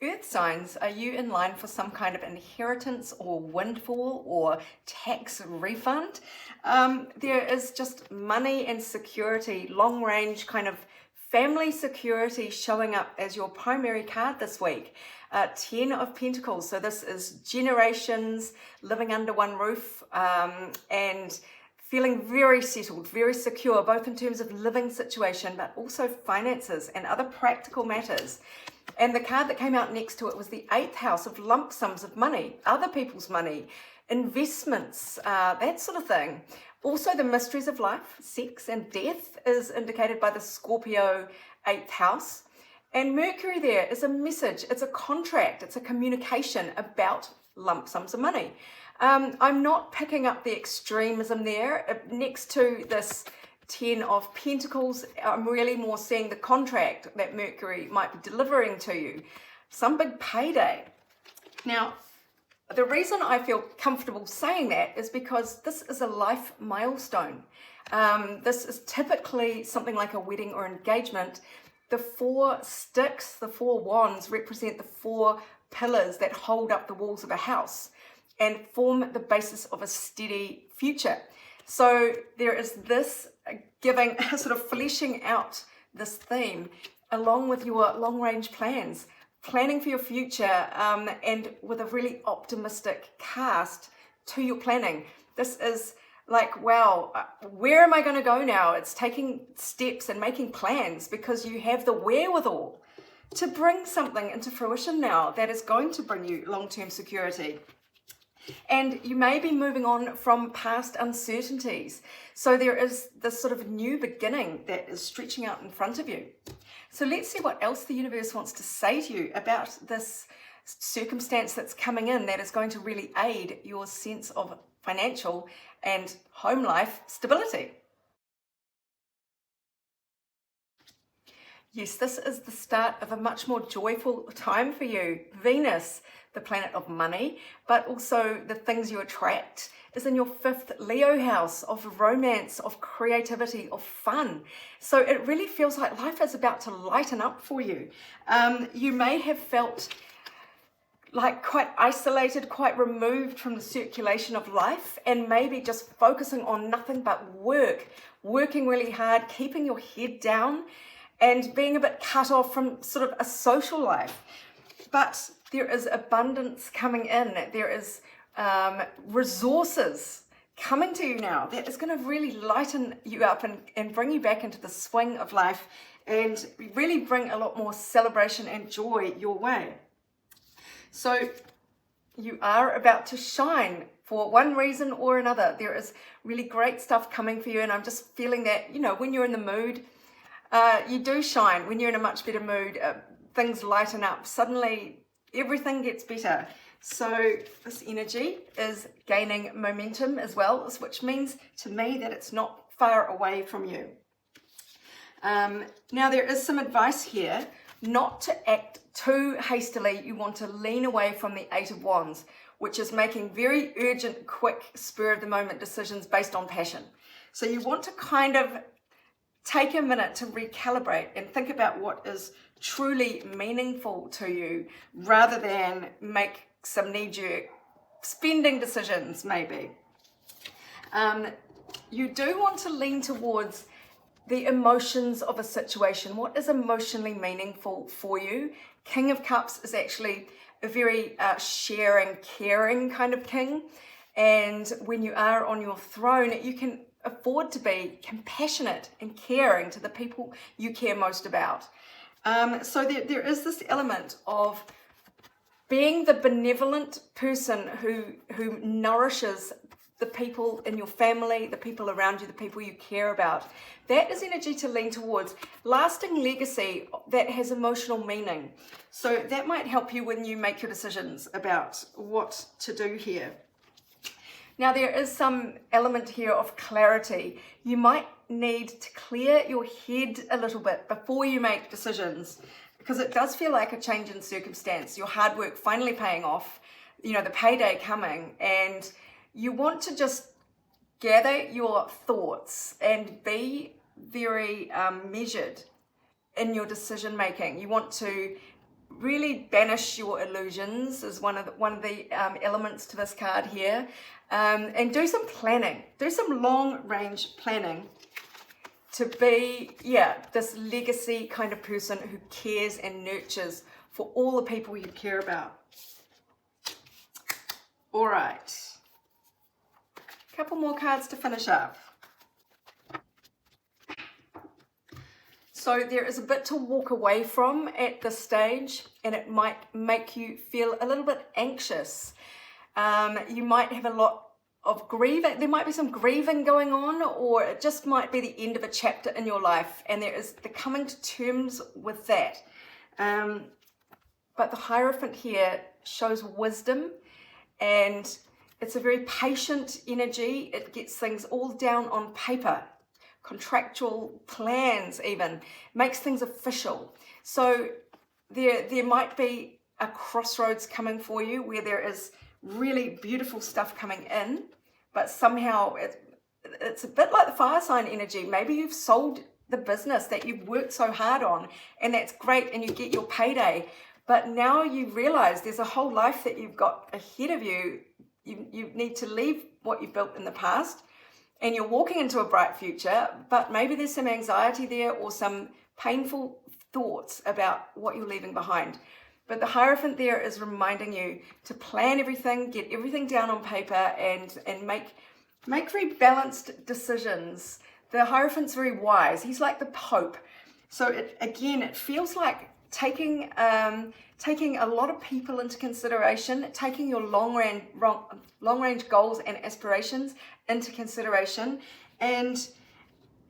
Earth signs, are you in line for some kind of inheritance or windfall or tax refund? There is just money and security, long range kind of family security showing up as your primary card this week. 10 of Pentacles, so this is generations living under one roof and feeling very settled, very secure, both in terms of living situation, but also finances and other practical matters. And the card that came out next to it was the 8th house of lump sums of money, other people's money, investments, that sort of thing. Also the mysteries of life, sex and death is indicated by the Scorpio 8th house. And Mercury there is a message, it's a contract, it's a communication about lump sums of money. I'm not picking up the extremism there. Next to this 10 of Pentacles, I'm really more seeing the contract that Mercury might be delivering to you. Some big payday. Now, the reason I feel comfortable saying that is because this is a life milestone. This is typically something like a wedding or engagement. The 4 sticks, the 4 wands represent the 4 pillars that hold up the walls of a house and form the basis of a steady future. So there is this giving, sort of fleshing out this theme along with your long range plans, planning for your future, and with a really optimistic cast to your planning. This is like, wow, where am I going to go now? It's taking steps and making plans because you have the wherewithal to bring something into fruition now that is going to bring you long-term security. And you may be moving on from past uncertainties. So there is this sort of new beginning that is stretching out in front of you. So let's see what else the universe wants to say to you about this circumstance that's coming in that is going to really aid your sense of financial and home life stability. Yes, this is the start of a much more joyful time for you. Venus, the planet of money, but also the things you attract, is in your 5th Leo house of romance, of creativity, of fun. So it really feels like life is about to lighten up for you. You may have felt like quite isolated, quite removed from the circulation of life, and maybe just focusing on nothing but working really hard, keeping your head down, and being a bit cut off from sort of a social life. But there is abundance coming in. There is resources coming to you now that is going to really lighten you up and bring you back into the swing of life and really bring a lot more celebration and joy your way. So you are about to shine for one reason or another. There is really great stuff coming for you, and I'm just feeling that, you know, when you're in the mood, you do shine. When you're in a much better mood, things lighten up. Suddenly, everything gets better. So this energy is gaining momentum as well, which means to me that it's not far away from you. Now, there is some advice here not to act too hastily. You want to lean away from the 8 of Wands, which is making very urgent, quick, spur-of-the-moment decisions based on passion. So you want to kind of take a minute to recalibrate and think about what is truly meaningful to you rather than make some knee-jerk spending decisions maybe. You do want to lean towards the emotions of a situation. What is emotionally meaningful for you? King of Cups is actually a very sharing, caring kind of king. And when you are on your throne, you can afford to be compassionate and caring to the people you care most about. So there is this element of being the benevolent person who nourishes the people in your family, the people around you, the people you care about. That is energy to lean towards. Lasting legacy that has emotional meaning. So that might help you when you make your decisions about what to do here. Now, there is some element here of clarity. You might need to clear your head a little bit before you make decisions, because it does feel like a change in circumstance. Your hard work finally paying off, you know, the payday coming, and you want to just gather your thoughts and be very measured in your decision making. You want to really banish your illusions is one of the elements to this card here, and do some planning, do some long range planning to be, this legacy kind of person who cares and nurtures for all the people you care about. All right, a couple more cards to finish up. So there is a bit to walk away from at this stage, and it might make you feel a little bit anxious. You might have a lot of grieving. There might be some grieving going on, or it just might be the end of a chapter in your life, and there is the coming to terms with that. But the Hierophant here shows wisdom, and it's a very patient energy. It gets things all down on paper. Contractual plans even, makes things official. So there might be a crossroads coming for you where there is really beautiful stuff coming in, but somehow it's a bit like the fire sign energy. Maybe you've sold the business that you've worked so hard on, and that's great, and you get your payday, but now you realize there's a whole life that you've got ahead of you. You need to leave what you've built in the past, and you're walking into a bright future, but maybe there's some anxiety there or some painful thoughts about what you're leaving behind. But the Hierophant there is reminding you to plan everything, get everything down on paper, and make very balanced decisions. The Hierophant's very wise. He's like the Pope. So it feels like taking a lot of people into consideration, taking your long range goals and aspirations into consideration, and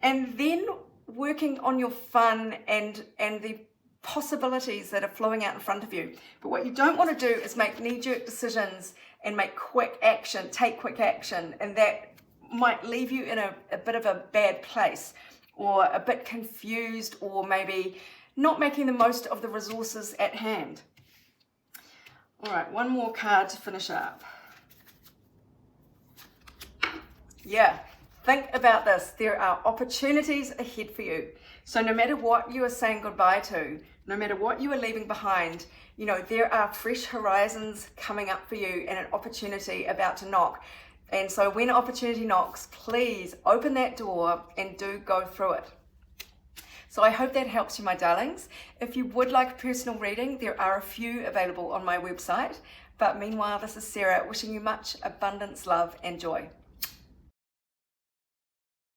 then working on your fun and the possibilities that are flowing out in front of you. But what you don't want to do is make knee-jerk decisions and take quick action, and that might leave you in a bit of a bad place, or a bit confused, or maybe not making the most of the resources at hand. All right, one more card to finish up. Yeah, think about this. There are opportunities ahead for you. So no matter what you are saying goodbye to, no matter what you are leaving behind, there are fresh horizons coming up for you and an opportunity about to knock. And so when opportunity knocks, please open that door and do go through it. So I hope that helps you, my darlings. If you would like a personal reading, there are a few available on my website. But meanwhile, this is Sarah wishing you much abundance, love, and joy.